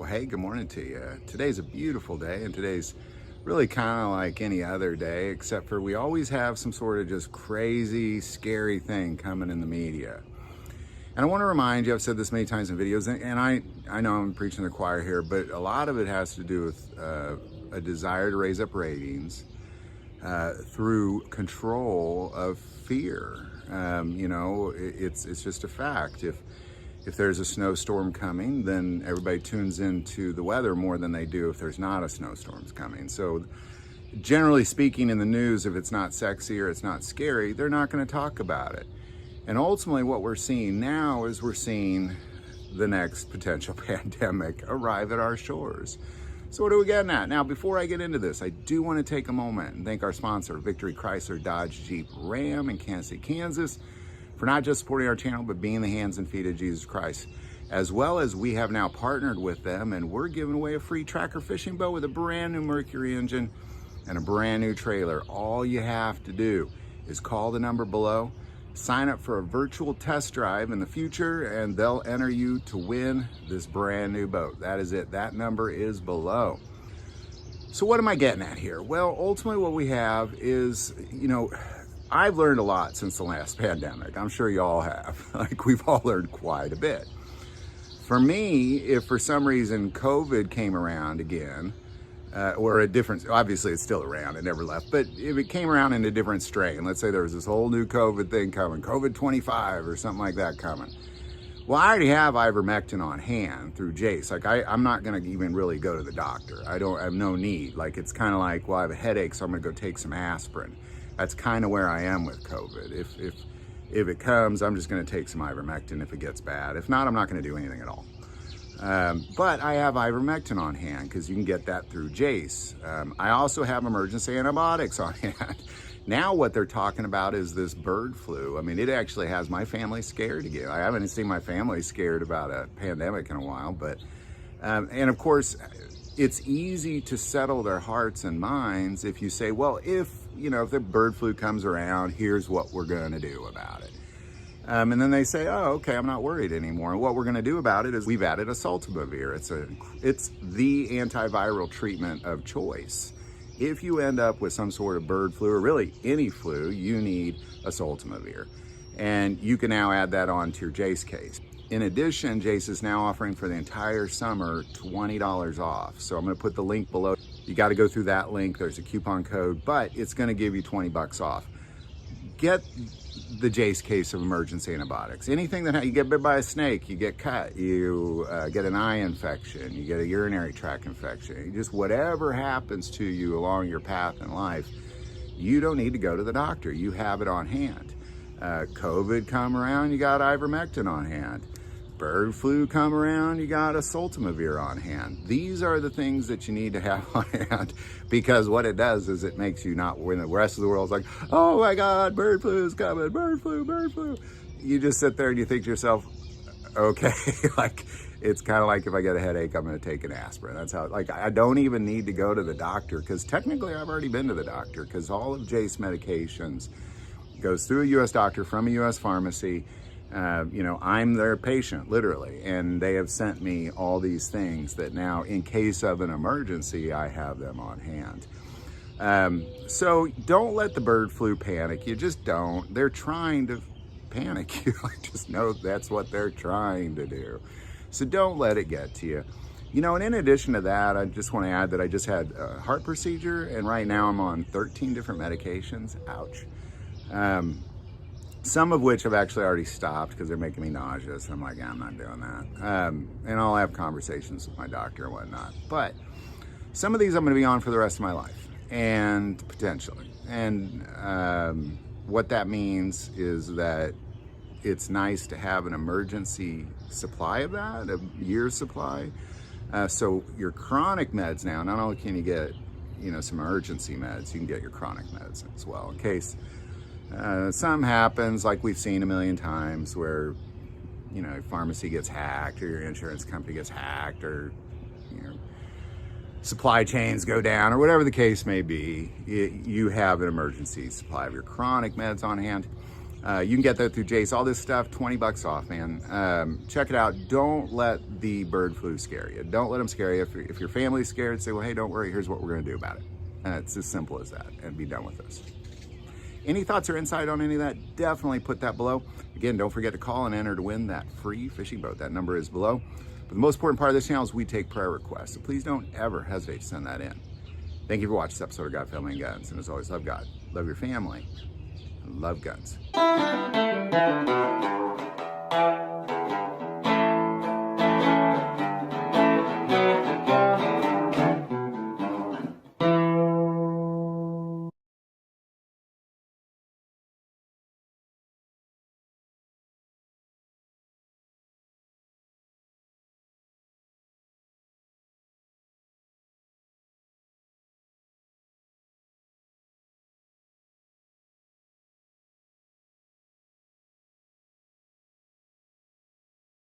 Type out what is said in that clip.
Hey, good morning to you. Today's a beautiful day, and today's really kind of like any other day, except for we always have some sort of just crazy, scary thing coming in the media. And I want to remind you, I've said this many times in videos, and I know I'm preaching to the choir here, but a lot of it has to do with a desire to raise up ratings through control of fear. It's just a fact. If there's a snowstorm coming, then everybody tunes into the weather more than they do if there's not a snowstorm coming. So generally speaking, in the news, if it's not sexy or it's not scary, they're not going to talk about it. And ultimately what we're seeing now is we're seeing the next potential pandemic arrive at our shores. So what are we getting at? Now, before I get into this, I do want to take a moment and thank our sponsor, Victory Chrysler Dodge Jeep Ram in Kansas City, Kansas, for not just supporting our channel, but being the hands and feet of Jesus Christ. As well as we have now partnered with them, and we're giving away a free tracker fishing boat with a brand new Mercury engine and a brand new trailer. All you have to do is call the number below, sign up for a virtual test drive in the future, and they'll enter you to win this brand new boat. That is it. That number is below. So what am I getting at here? Well, ultimately what we have is, I've learned a lot since the last pandemic. I'm sure you all have. Like, we've all learned quite a bit. For me, if for some reason COVID came around again, or a different, obviously it's still around, it never left, but if it came around in a different strain, let's say there was this whole new COVID thing coming, COVID 25 or something like that coming. Well, I already have ivermectin on hand through Jace. Like, I'm not gonna even really go to the doctor. I have no need. Like, it's kind of like, well, I have a headache, so I'm gonna go take some aspirin. That's kind of where I am with COVID. If it comes, I'm just gonna take some ivermectin if it gets bad. If not, I'm not gonna do anything at all. But I have ivermectin on hand because you can get that through Jace. I also have emergency antibiotics on hand. Now what they're talking about is this bird flu. I mean, it actually has my family scared again. I haven't seen my family scared about a pandemic in a while, but, and of course, it's easy to settle their hearts and minds if you say, well, if the bird flu comes around, here's what we're gonna do about it. And then they say, oh, okay, I'm not worried anymore. And what we're gonna do about it is we've added Asaltamavir. It's the antiviral treatment of choice. If you end up with some sort of bird flu, or really any flu, you need Asaltamavir. And you can now add that on to your Jace case. In addition, Jace is now offering for the entire summer $20 off. So I'm gonna put the link below. You gotta go through that link, there's a coupon code, but it's gonna give you 20 bucks off. Get the Jace case of emergency antibiotics. Anything that you get bit by a snake, you get cut, you get an eye infection, you get a urinary tract infection, just whatever happens to you along your path in life, you don't need to go to the doctor. You have it on hand. COVID come around, you got ivermectin on hand. Bird flu come around, you got Asaltamavir on hand. These are the things that you need to have on hand, because what it does is it makes you not, when the rest of the world's like, oh my God, bird flu is coming, bird flu, bird flu. You just sit there and you think to yourself, okay, like, it's kind of like if I get a headache, I'm gonna take an aspirin. That's how, like, I don't even need to go to the doctor, because technically I've already been to the doctor, because all of Jace medications goes through a US doctor from a US pharmacy. I'm their patient, literally, and they have sent me all these things that now, in case of an emergency, I have them on hand. So don't let the bird flu panic you. Just don't. They're trying to panic you. I just know that's what they're trying to do. So don't let it get to you. And in addition to that, I just want to add that I just had a heart procedure, and right now I'm on 13 different medications. Ouch. Some of which I've actually already stopped because they're making me nauseous. And I'm like, yeah, I'm not doing that. And I'll have conversations with my doctor and whatnot. But some of these I'm going to be on for the rest of my life, and potentially. And what that means is that it's nice to have an emergency supply of that, a year's supply. So your chronic meds now, not only can you get, some emergency meds, you can get your chronic meds as well, in case something happens, like we've seen a million times, where your pharmacy gets hacked, or your insurance company gets hacked, or supply chains go down, or whatever the case may be. You have an emergency supply of your chronic meds on hand. You can get that through Jace. All this stuff, 20 bucks off, man. Check it out. Don't let the bird flu scare you. Don't let them scare you. If your family's scared, say, well, hey, don't worry. Here's what we're going to do about it. And it's as simple as that, and be done with this. Any thoughts or insight on any of that? Definitely put that below. Again, don't forget to call and enter to win that free fishing boat. That number is below. But the most important part of this channel is we take prayer requests. So please don't ever hesitate to send that in. Thank you for watching this episode of God, Family, and Guns. And as always, love God, love your family, and love guns.